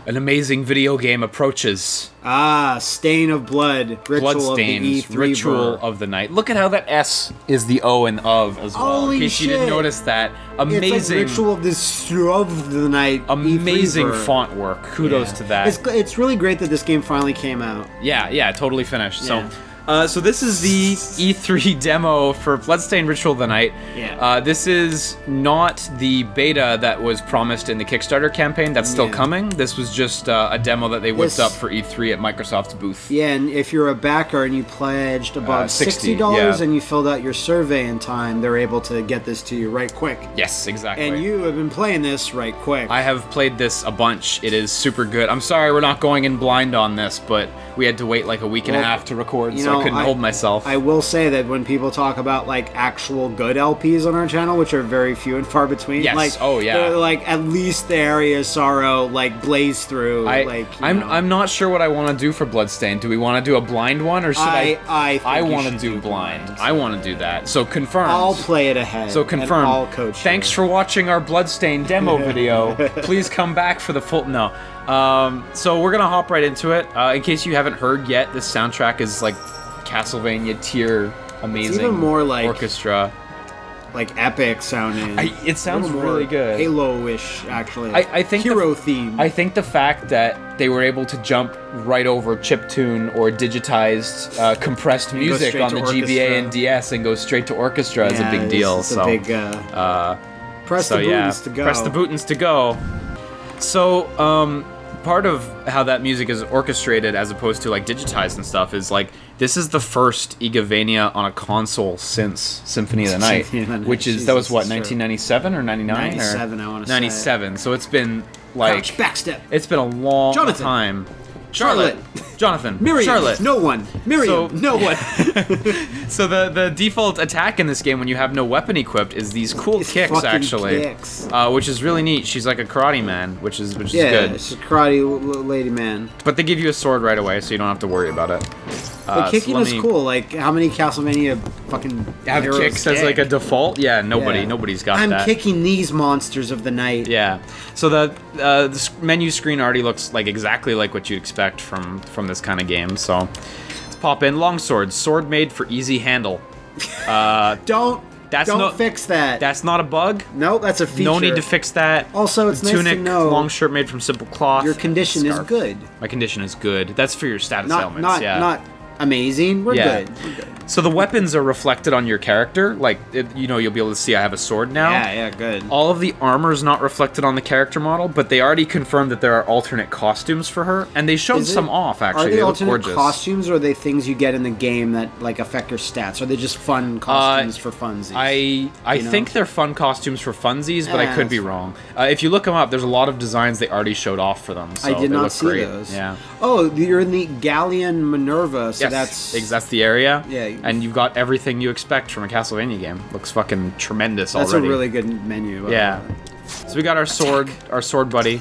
An amazing video game approaches. Stain of Blood, Ritual of the E3 Ritual of the Night. Look at how that S is the O and of as well. Holy in case you didn't notice that. Amazing. It's like Ritual of the Night. Amazing E3 font work. Kudos to that. It's really great that this game finally came out. Yeah, totally finished. Yeah. So this is the E3 demo for Bloodstained Ritual of the Night. Yeah. This is not the beta that was promised in the Kickstarter campaign. That's still coming. This was just a demo that they whipped up for E3 at Microsoft's booth. Yeah, and if you're a backer and you pledged above $60 and you filled out your survey in time, they're able to get this to you right quick. Yes, exactly. And you have been playing this right quick. I have played this a bunch. It is super good. I'm sorry we're not going in blind on this, but we had to wait like a week and a half to record, so I couldn't hold myself. I will say that when people talk about like actual good LPs on our channel, which are very few and far between, they're like at least the Area of Sorrow like blaze through. I'm not sure what I want to do for Bloodstained. Do we want to do a blind one, or should I want to do blind. I want to do that. So confirmed. I'll play it ahead. So confirmed. I'll coach. Thanks for watching our Bloodstained demo video. Please come back for the full. No. So we're gonna hop right into it. In case you haven't heard yet, this soundtrack is like Castlevania tier, amazing. It's even more like orchestra, like epic sounding. It sounds really good. Halo-ish, actually. I think hero theme. I think the fact that they were able to jump right over chiptune or digitized compressed music on the GBA and DS and go straight to orchestra is a big deal. It's a big press the buttons to go. Press the buttons to go. So, part of how that music is orchestrated as opposed to like digitized and stuff is like this is the first Igavania on a console since Symphony of the Night, which is that was what 1997 or 99 97 or I want to say 97. So it's been like Crouch backstep. It's been a long time. Charlotte, Jonathan, Miriam, Charlotte, no one, Miriam, no one. So the default attack in this game when you have no weapon equipped is these cool kicks actually, which is really neat. She's like a karate man, which is good. Yeah, she's a karate lady man. But they give you a sword right away, so you don't have to worry about it. The kicking is cool. Like how many Castlevania fucking have kicks as like a default? Yeah, nobody's got that. I'm kicking these monsters of the night. Yeah. So the menu screen already looks like exactly like what you'd expect from this kind of game. So let's pop in longsword, sword made for easy handle. Don't fix that. That's not a bug. No, that's a feature. No need to fix that. Also, it's nice to know long shirt made from simple cloth. Your condition is good. My condition is good. That's for your status elements. Not amazing. We're good. So the weapons are reflected on your character. Like, you'll be able to see I have a sword now. Yeah, good. All of the armor is not reflected on the character model, but they already confirmed that there are alternate costumes for her, and they showed some off, actually. Are they alternate costumes, or are they things you get in the game that, like, affect your stats? Or are they just fun costumes for funsies? I think they're fun costumes for funsies, but I could be wrong. If you look them up, there's a lot of designs they already showed off for them, so I did they not look see great. those. Yeah. Oh, you're in the Galleon Minerva, so that's the area. Yeah. And you've got everything you expect from a Castlevania game. Looks fucking tremendous already. That's a really good menu. Yeah. So we got our sword buddy.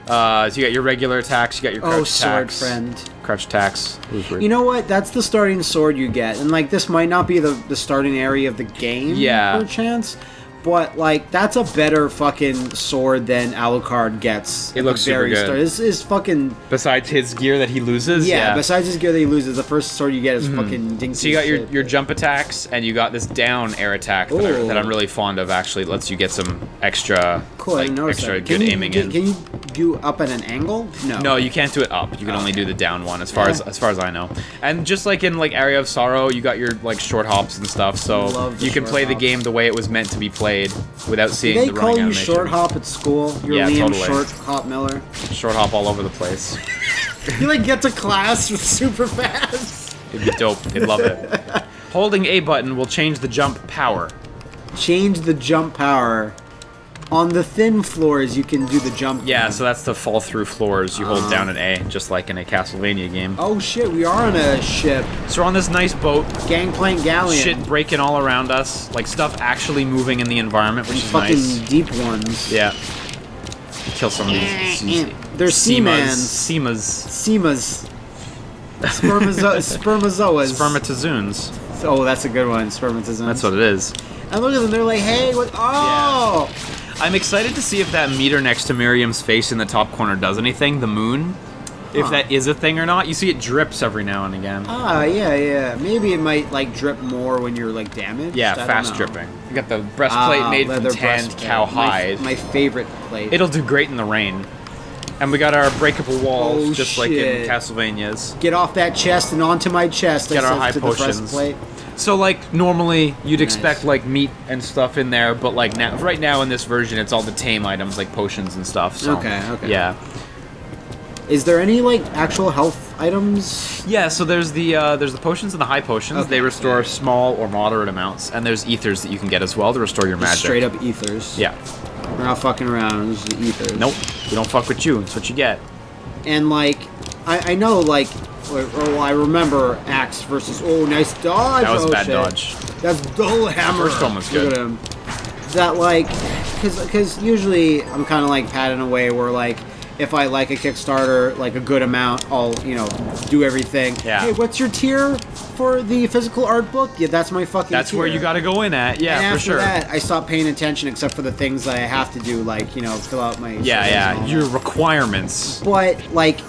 So you got your regular attacks, you got your crouch attacks. Sword friend. Crouch attacks. You know what? That's the starting sword you get. And, like, this might not be the starting area of the game, per chance. But, like, that's a better fucking sword than Alucard gets. It looks super good. This is fucking... Besides his gear that he loses? Yeah, besides his gear that he loses, the first sword you get is fucking dinky. So you got your jump attacks, and you got this down air attack that I'm really fond of, actually. It lets you get some extra, extra good aiming in. Can you do up at an angle? No. No, you can't do it up. You can only do the down one, as far as I know. And just like in, like, Area of Sorrow, you got your, like, short hops and stuff, so you can play the game the way it was meant to be played without seeing the running animation. They call you short hop at school? You're Liam totally. Short Hop Miller? Short hop all over the place. You, like, get to class super fast. It'd be dope. They'd love it. Holding A button will change the jump power. Change the jump power. On the thin floors, you can do the jump. Yeah, so that's the fall through floors. You hold down an A, just like in a Castlevania game. Oh shit, we are on a ship. So we're on this nice boat. Gangplank Galleon. Shit breaking all around us. Like, stuff actually moving in the environment, which is nice. Fucking deep ones. Yeah. Kill some of these. They're Seamans. Seamas. Spermazoas. Spermatozoons. Oh, that's a good one. Spermatozoons. That's what it is. And look at them. They're like, hey, what? Oh! Yeah. I'm excited to see if that meter next to Miriam's face in the top corner does anything. The moon. If that is a thing or not. You see it drips every now and again. Ah, yeah. Maybe it might, like, drip more when you're, like, damaged. Yeah, fast dripping. You got the breastplate made from tanned cow hide. My favorite plate. It'll do great in the rain. And we got our breakable walls, just like in Castlevania's. Get off that chest and onto my chest. Get our high potions. So, like, normally you'd expect, like, meat and stuff in there, but, like, now, right now in this version, it's all the tame items, like potions and stuff. So, okay. Yeah. Is there any, like, actual health items? Yeah, so there's the potions and the high potions. Okay, they restore small or moderate amounts, and there's ethers that you can get as well to restore your magic. Straight up ethers. Yeah. We're not fucking around. This is the ethers. Nope. We don't fuck with you. That's what you get. And, like, I know, like, I remember Axe versus... Oh, nice dodge! That was a bad dodge. That's dull hammer. First one was good. Look at him. That, like... Because usually I'm kind of, like, padding away where, like... If I like a Kickstarter, like a good amount, I'll, you know, do everything. Yeah. Hey, what's your tier for the physical art book? Yeah, that's my fucking That's tier. where you gotta go in at. Yeah, and for sure. After that, I stopped paying attention except for the things that I have to do, like, you know, fill out my... Yeah. Your requirements. But, like,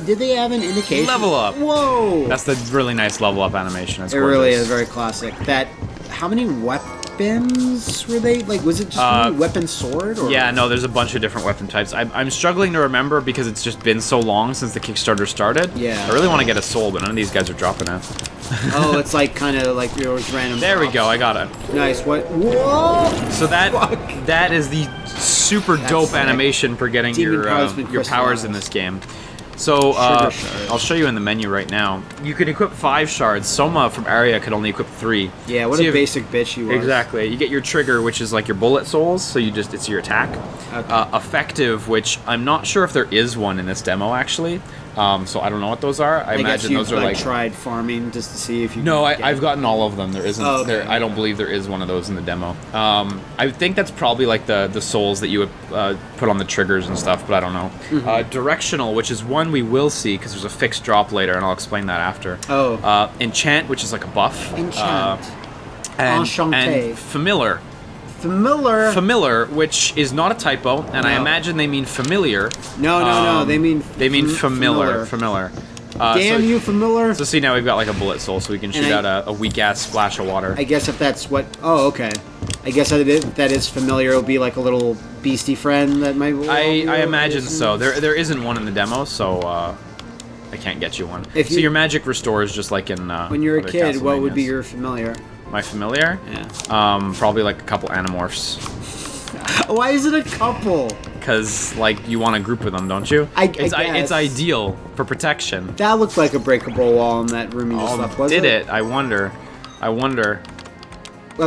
did they have an indication? Level up. Whoa! That's the really nice level up animation. It's gorgeous. Really is very classic. How many weapons were they? Like, was it just one weapon sword? Or? Yeah, no, there's a bunch of different weapon types. I'm struggling to remember because it's just been so long since the Kickstarter started. Yeah. I really want to get a soul, but none of these guys are dropping it. Oh, it's like kind of like yours random. There we go, I got it. Nice. What? Whoa! So that is the super dope animation for getting your powers in this game. So, I'll show you in the menu right now. You can equip 5 shards. Soma from Aria could only equip 3. Yeah, what a basic bitch you was. Exactly. You get your trigger, which is like your bullet souls, so it's your attack. Okay. Effective, which I'm not sure if there is one in this demo, actually. So I don't know what those are. I imagine those are like... tried farming just to see if you... No, I've gotten all of them. There isn't... Oh, okay. I don't believe there is one of those in the demo. I think that's probably like the souls that you would put on the triggers and stuff, but I don't know. Mm-hmm. Directional, which is one we will see, because there's a fixed drop later, and I'll explain that after. Oh. Enchant, which is like a buff. Enchant. And Familiar. Familiar, which is not a typo, and I imagine they mean familiar. No, they mean familiar. Damn you, familiar. So see, now we've got like a bullet soul, so we can shoot out a weak-ass splash of water. I guess if that's what... Oh, okay. I guess if that is familiar, it'll be like a little beastie friend that might... I imagine so. There isn't one in the demo, so I can't get you one. So your magic restores just like in... when you're a kid, what would be your familiar? My familiar? Yeah. Probably like a couple Animorphs. Why is it a couple? Because, like, you want to group with them, don't you? It's ideal for protection. That looked like a breakable wall in that room you just left, wasn't it? Did it? I wonder. Well,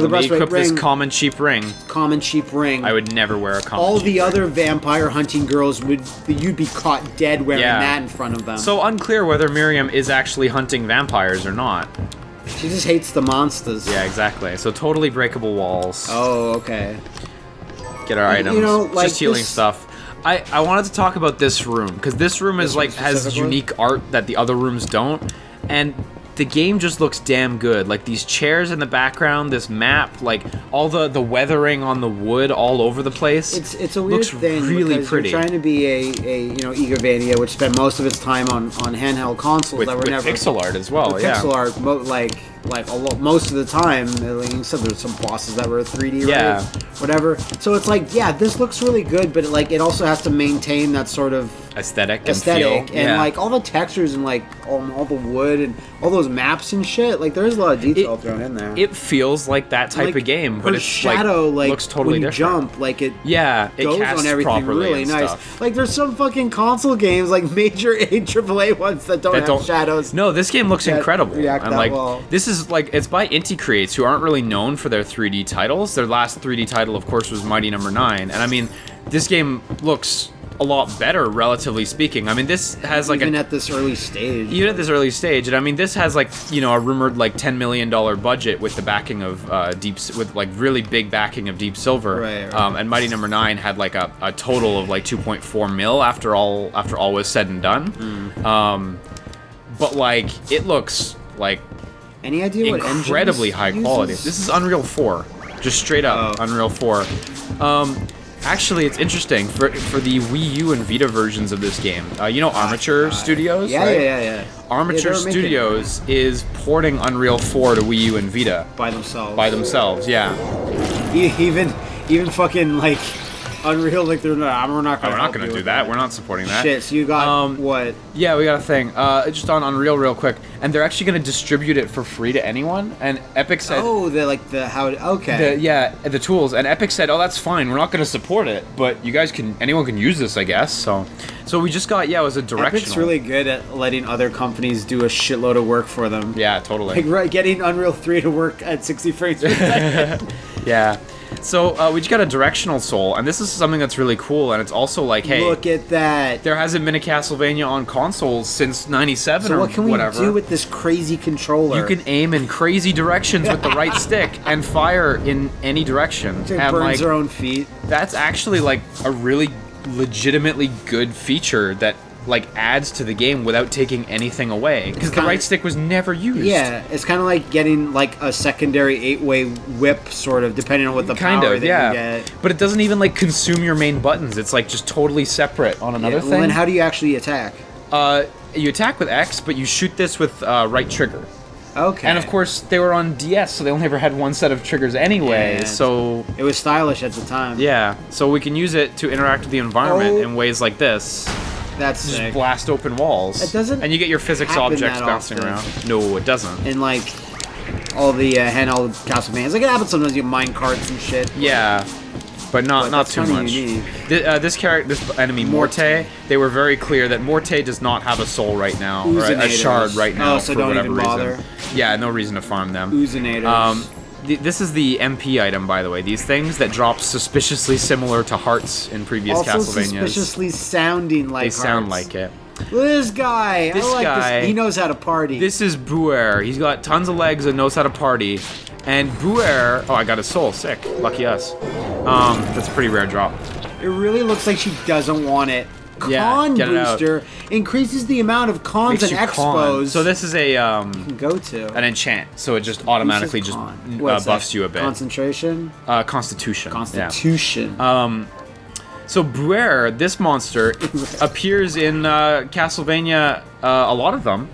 Let me equip this common cheap ring. Common cheap ring. I would never wear a common All cheap the ring. other vampire hunting girls you'd be caught dead wearing that in front of them. So unclear whether Miriam is actually hunting vampires or not. She just hates the monsters. Yeah, exactly. So totally breakable walls. Oh, okay. Get our items. You know, like just healing stuff. I wanted to talk about this room because this room is like has unique art that the other rooms don't, and the game just looks damn good. Like these chairs in the background, this map, like all the weathering on the wood all over the place. It's a weird thing really because pretty. You're trying to be a Igavania, which spent most of its time on handheld consoles that were never pixel art as well. Pixel art, most of the time, like you said, there's some bosses that were 3D, right? Whatever. So it's like, yeah, this looks really good, but it also has to maintain that sort of aesthetic and feel. And like all the textures and like all the wood and all those maps and shit. Like there's a lot of detail thrown in there. It feels like that type of game, but it's shadow, looks totally when you different. Jump, like it goes on everything really nice. Stuff. Like there's some fucking console games, like major AAA ones that don't have shadows. No, this game looks incredible. And like this is like it's by Inti Creates, who aren't really known for their 3D titles. Their last 3D title, of course, was Mighty Number 9, and I mean, this game looks a lot better, relatively speaking. I mean, this has like even at this early stage. Even at this early stage, and I mean, this has like a rumored like $10 million budget with the backing of with like really big backing of Deep Silver. Right. And Mighty Number 9 had like a total of like 2.4 mil after all was said and done. But like it looks like any idea what incredibly high quality. This is Unreal 4, just straight up Unreal 4. Actually, it's interesting for the Wii U and Vita versions of this game. Armature Studios. Yeah, right? yeah. Armature Studios is porting Unreal 4 to Wii U and Vita by themselves. By themselves, yeah. Even fucking like Unreal, like we're not gonna do that. We're not supporting that. Shit. So you got what? Yeah, we got a thing. Just on Unreal, real quick, and they're actually gonna distribute it for free to anyone. And Epic said, the tools. And Epic said, oh, that's fine. We're not gonna support it, but anyone can use this, I guess. So we just got, it was a directional. Epic's really good at letting other companies do a shitload of work for them. Yeah, totally. Like getting Unreal 3 to work at 60 frames per second. Yeah. So we just got a Directional Sole, and this is something that's really cool, and it's also like, hey, look at that. There hasn't been a Castlevania on consoles since '97 so or what can whatever. we do with this crazy controller? You can aim in crazy directions with the right stick and fire in any direction. It burns their own feet. That's actually like a really legitimately good feature that adds to the game without taking anything away, because the right stick was never used. Yeah, it's kind of like getting like a secondary 8-way whip, sort of, depending on what the power that you get. But it doesn't even consume your main buttons. It's just totally separate on another thing. Well, then how do you actually attack? You attack with X, but you shoot this with right trigger. Okay. And of course, they were on DS, so they only ever had one set of triggers anyway, so... It was stylish at the time. Yeah, so we can use it to interact with the environment in ways like this. That's just sick. Blast open walls. It doesn't. And you get your physics objects bouncing around. No, it doesn't. And all the handheld Castlevanias, it happens sometimes. You mine carts and shit. Yeah, but not too much. This enemy Morte, they were very clear that Morte does not have a soul right now, or a shard right now. Oh, so don't even bother. Yeah, no reason to farm them. Oozinators. This is the MP item, by the way. These things that drop suspiciously similar to hearts in previous Castlevanias. Suspiciously sounding like hearts. They sound like it. Look at this guy. This. He knows how to party. This is Buer. He's got tons of legs and knows how to party. And Buer... Oh, I got his soul. Sick. Lucky us. That's a pretty rare drop. It really looks like she doesn't want it. Con booster increases the amount of cons and expos. So this is a an enchant. So it just automatically just buffs you a bit. Concentration? Constitution. Constitution. Yeah. So Buer, this monster, appears in Castlevania, a lot of them,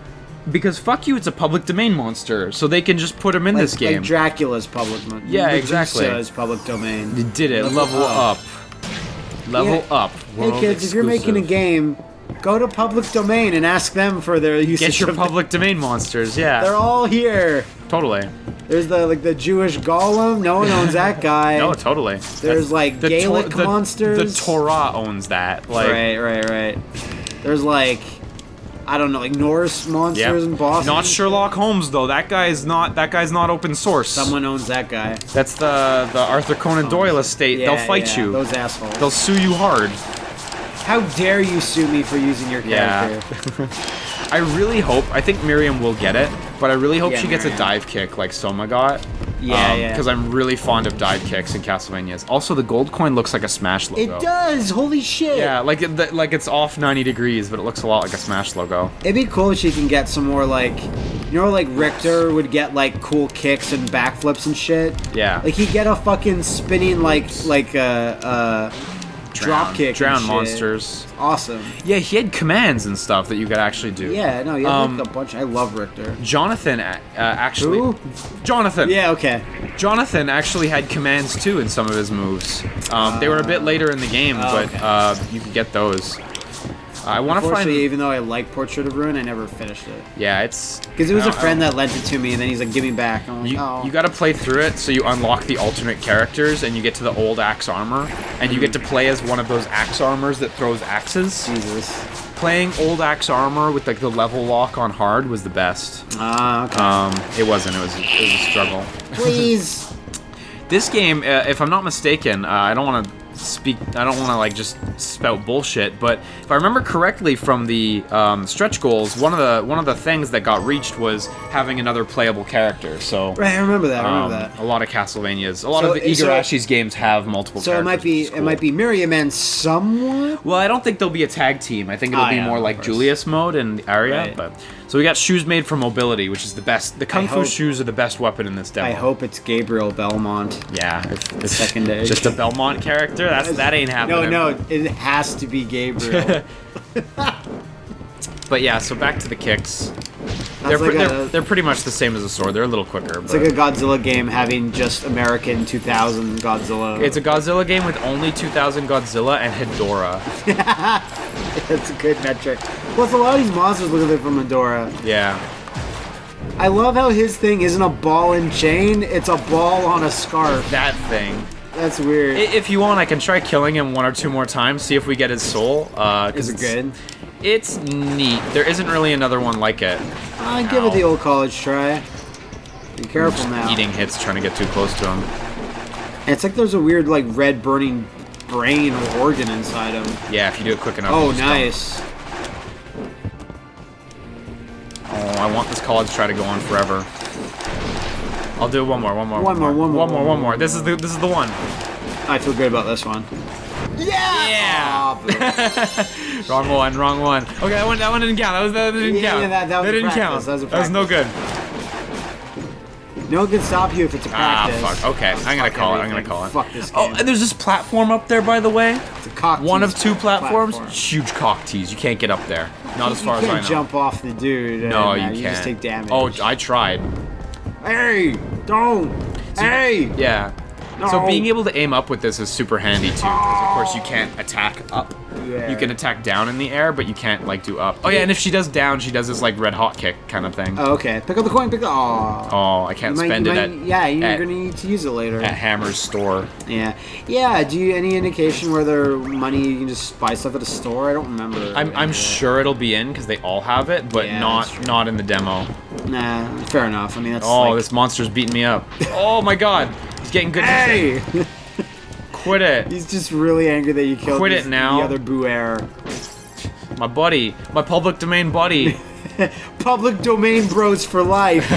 because fuck you, it's a public domain monster, so they can just put him in this game. Like Dracula's public domain. Yeah, exactly. Medusa's public domain. You did it. Level up. Level up. Hey kids, if you're making a game, go to public domain and ask them for their usage. Get your public domain monsters, yeah. They're all here. Totally. There's the Jewish golem. No one owns that guy. No, totally. There's Gaelic monsters. The Torah owns that. Right. There's I don't know, Norse monsters and bosses. Not Sherlock Holmes though. That guy's not open source. Someone owns that guy. That's the Arthur Conan Doyle estate. They'll fight you. Those assholes. They'll sue you hard. How dare you sue me for using your character? Yeah. I think Miriam will get it, but I really hope she gets a dive kick like Soma got. Yeah. Because I'm really fond of dive kicks in Castlevanias. Also, the gold coin looks like a Smash logo. It does! Holy shit! Yeah, like it's off 90 degrees, but it looks a lot like a Smash logo. It'd be cool if she can get some more Richter would get cool kicks and backflips and shit. Yeah. He'd get a fucking spinning drop kick. Drown monsters. Awesome. Yeah, he had commands and stuff that you could actually do. Yeah, no, he had a bunch. I love Richter. Jonathan actually. Who? Jonathan. Yeah, okay. Jonathan actually had commands too in some of his moves. They were a bit later in the game, but you could get those. I want to find. Even though I like Portrait of Ruin, I never finished it. Yeah, it's because it was a friend that lent it to me, and then he's like, "Give me back." I'm like, you got to play through it so you unlock the alternate characters, and you get to the old axe armor, and you get to play as one of those axe armors that throws axes. Jesus. Playing old axe armor with the level lock on hard was the best. Okay. It wasn't. It was a struggle. Please. This game, if I'm not mistaken, I don't want to just spout bullshit, but if I remember correctly from the stretch goals, one of the things that got reached was having another playable character. So right, I remember that. A lot of Castlevanias, a lot of the Igarashi's games have multiple. So characters. it might be Miriam and someone. Well, I don't think there'll be a tag team. I think it'll be more like Julius mode in the area. Right. But So we got shoes made for mobility, which is the best. The Kung Fu shoes are the best weapon in this demo. I hope it's Gabriel Belmont. Yeah. The second age. Just a Belmont character? That ain't happening. No, it has to be Gabriel. But yeah, so back to the kicks. They're pretty much the same as a sword. They're a little quicker. It's like a Godzilla game having just American 2000 Godzilla. It's a Godzilla game with only 2000 Godzilla and Hedorah. That's a good metric. Plus, a lot of these monsters look like from Hedorah. Yeah. I love how his thing isn't a ball and chain, it's a ball on a scarf. That thing. That's weird. If you want, I can try killing him 1 or 2 more times, see if we get his soul. Is it good? It's neat. There isn't really another one like it. Give it the old college try. Be careful now. Eating hits, trying to get too close to him. And it's like there's a weird, like, red burning brain or organ inside him. Yeah, if you do it quick enough. Oh, nice. Oh, I want this college try to go on forever. I'll do one more. One more. This is the one. I feel good about this one. Yeah! Wrong one. Okay, that one didn't count. That didn't count. Yeah, that didn't count. That was no good. No one can stop you if it's a practice. Ah, fuck. Okay, I'm gonna call it. Fuck this game. Oh, and there's this platform up there, by the way. It's a cock One of 2 platforms. platform. Huge cock tease. You can't get up there. Not as far as I know. You can't jump off the dude. No, you can't. can't. You just take damage. Oh, I tried. Hey! Don't! Hey! Yeah. No. So being able to aim up with this is super handy too, because of course you can't attack up. Yeah. You can attack down in the air, but you can't like do up. Oh yeah, and if she does down, she does this like red hot kick kind of thing. Oh, okay. Pick up the coin. Oh, I can't spend it at. Yeah, you're gonna need to use it later. At Hammer's store. Yeah. Yeah. Do you any indication whether money you can just buy stuff at a store? I don't remember. I'm sure it'll be in because they all have it, but Yeah, not in the demo. Nah, fair enough. I mean, that's. Oh, this monster's beating me up. Oh my god, he's getting good. Hey! Quit it. He's just really angry that you killed Quit it now. the other Buer. My buddy, my public domain buddy. Public domain bros for life.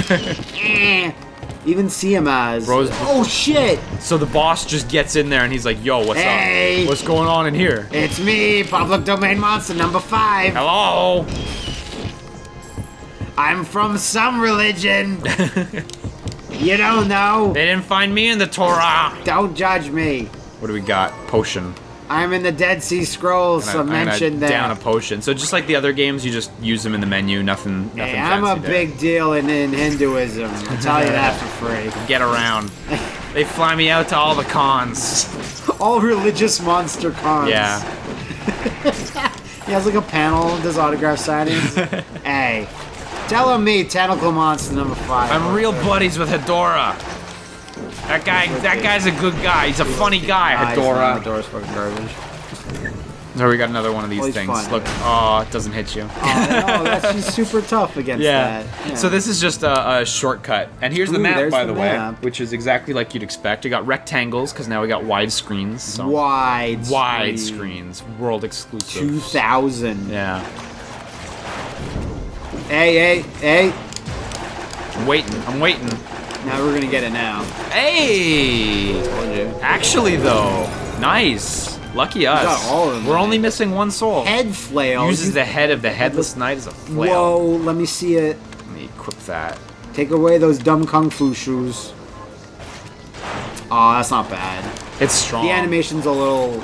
Even see him as. Bros. Oh shit! So the boss just gets in there and he's like, "Yo, what's up? What's going on in here?" It's me, public domain monster number 5. Hello. I'm from some religion. You don't know. They didn't find me in the Torah. Don't judge me. What do we got? Potion. I'm in the Dead Sea Scrolls, so mention that. Down a potion. So just like the other games, you just use them in the menu. Nothing Hey, I'm a big deal in Hinduism. I'll tell you that for free. Get around. They fly me out to all the cons. All religious monster cons. Yeah. He has like a panel, does autograph signings. Hey, tell him me, Tentacle Monster number 5. I'm real buddies with Hedorah. That guy's a good guy. He's a funny guy, Hedorah. Hedorah's fucking garbage. So we got another one of these things. Fun. Look, oh, it doesn't hit you. Oh, no, she's super tough against that. Yeah. So this is just a shortcut. And here's the map, by the way, map. which is exactly like you'd expect. You got rectangles, because now we got wide screens. So Wide screens. World exclusive. 2000. Yeah. Hey. I'm waiting. Now we're gonna get it now. Hey! Told you. Actually, though, nice. Lucky us. got all of them. We're only missing one soul. Head flail. Uses the head of the headless knight as a flail. Whoa, let me see it. Let me equip that. Take away those dumb kung fu shoes. Oh, that's not bad. It's strong. The animation's a little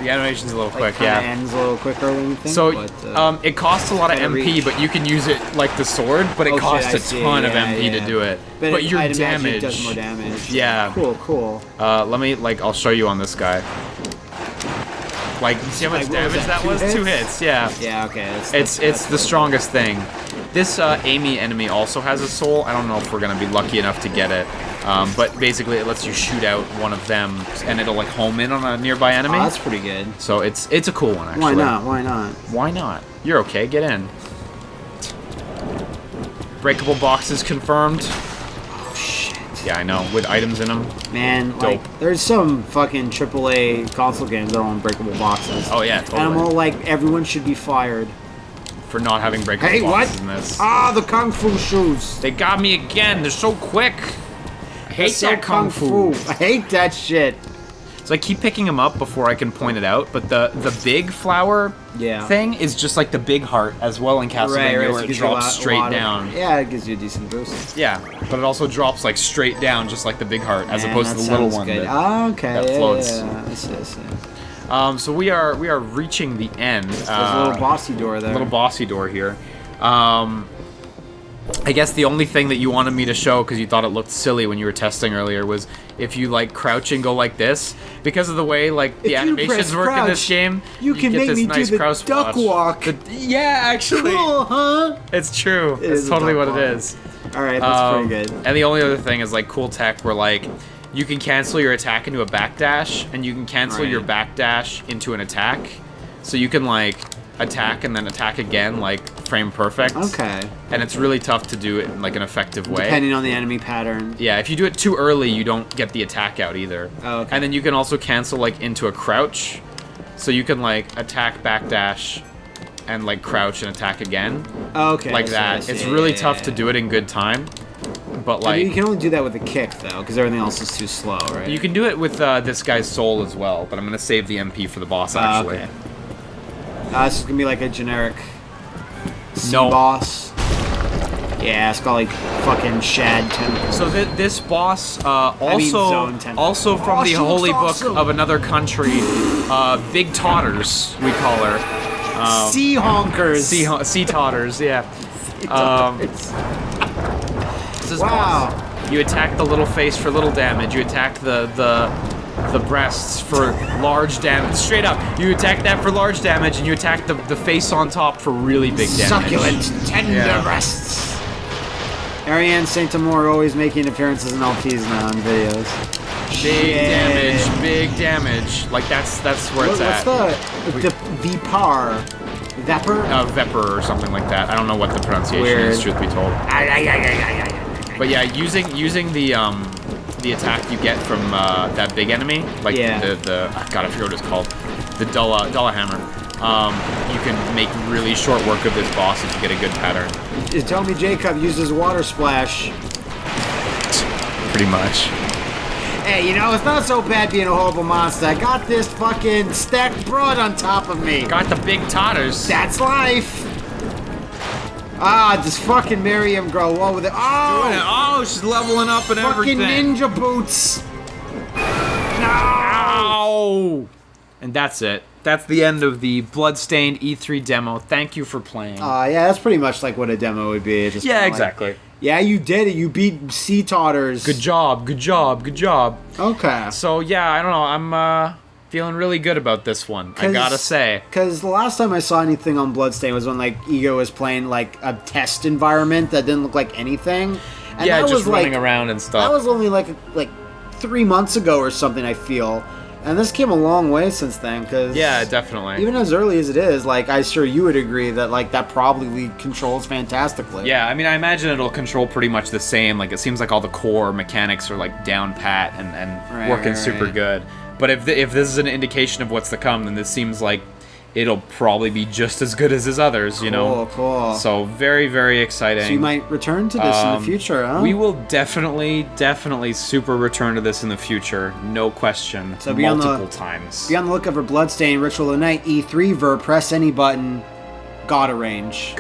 quick, yeah. Ends a little quicker than you think. So, but, it costs a lot of MP, reach. but you can use it like the sword, but it costs a ton of MP to do it. But your I'd imagine damage it does more damage. Yeah. Cool. Let me I'll show you on this guy. Like, you see how much damage that was? 2 hits, yeah. Yeah, okay. It's the strongest thing. This Amy enemy also has a soul. I don't know if we're gonna be lucky enough to get it. But basically it lets you shoot out one of them and it'll like home in on a nearby enemy. Oh, that's pretty good. So it's a cool one actually. Why not? You're okay, get in. Breakable boxes confirmed. Oh shit. Yeah, I know, with items in them. Man, like, there's some fucking AAA console games that are on breakable boxes. Oh yeah, totally. And I'm all like, everyone should be fired. For not having breakable boxes in this. Ah, the kung fu shoes. They got me again, they're so quick. I hate that kung fu. I hate that shit. So I keep picking them up before I can point it out, but the big flower thing is just like the big heart as well in Castlevania, where it drops straight down. Yeah, it gives you a decent boost. Yeah, but it also drops like straight down, just like the big heart, as opposed to the little one that floats. Yeah. I see. So we are reaching the end. There's a little bossy door there. Little bossy door here. I guess the only thing that you wanted me to show, because you thought it looked silly when you were testing earlier, was if you like crouch and go like this, because of the way like the animations work in this game. You can get make this me nice do the duck walk. Yeah, actually. Cool, huh? It's true. It's totally what it is. All right, that's pretty good. And the only other thing is like cool tech where like you can cancel your attack into a backdash, and you can cancel your backdash into an attack, so you can like attack and then attack again, like frame perfect. Okay. And it's really tough to do it in like an effective way. Depending on the enemy pattern. Yeah, if you do it too early, you don't get the attack out either. Oh, okay. And then you can also cancel like into a crouch, so you can like attack backdash and like crouch and attack again. Okay. Like that. It's really tough to do it in good time. But like, I mean, you can only do that with a kick though, because everything else is too slow, right? You can do it with this guy's soul as well, but I'm gonna save the MP for the boss actually. Okay. This is gonna be like a generic boss. Yeah, it's got like fucking shad tentacles. So this boss also from the holy book of another country, Big Totters we call her. Sea honkers. Sea totters, yeah. Wow. You attack the little face for little damage. You attack the breasts for large damage. Straight up, you attack that for large damage, and you attack the face on top for really big damage. Succulent, tender breasts. Ariane Saint Amour always making appearances in LPs now in videos. Big damage. Like that's where it's at. What's the Vipar? Vapor? Vepr or something like that. I don't know what the pronunciation is, truth be told. But yeah, using the attack you get from that big enemy, like the God, I forget what it's called, the Dulla Hammer. You can make really short work of this boss if you get a good pattern. Tell me Jacob uses water splash. Pretty much. Hey, you know, it's not so bad being a horrible monster. I got this fucking stacked broad on top of me. Got the big totters. That's life. Ah, this fucking Miriam girl, what with it? Oh! She's leveling up and everything. Fucking ninja boots. No! And that's it. That's the end of the Bloodstained E3 demo. Thank you for playing. Yeah, that's pretty much like what a demo would be. Just exactly. Yeah, you did it. You beat Sea Totters. Good job. Okay. So, yeah, I don't know. I'm feeling really good about this one, I gotta say. Because the last time I saw anything on Bloodstained was when, like, Ego was playing, like, a test environment that didn't look like anything. And yeah, that just was, running around and stuff. That was only, like 3 months ago or something, I feel. And this came a long way since then, because... Yeah, definitely. Even as early as it is, like, I'm sure you would agree that, like, that probably controls fantastically. Yeah, I mean, I imagine it'll control pretty much the same. Like, it seems like all the core mechanics are, like, down pat and working super good. But if this is an indication of what's to come, then this seems like it'll probably be just as good as his others, you know? Cool. So, very, very exciting. So you might return to this in the future, huh? We will definitely super return to this in the future. No question. So multiple times. Be on the lookout for Bloodstained, Ritual of the Night, E3 ver, press any button. Gotta range.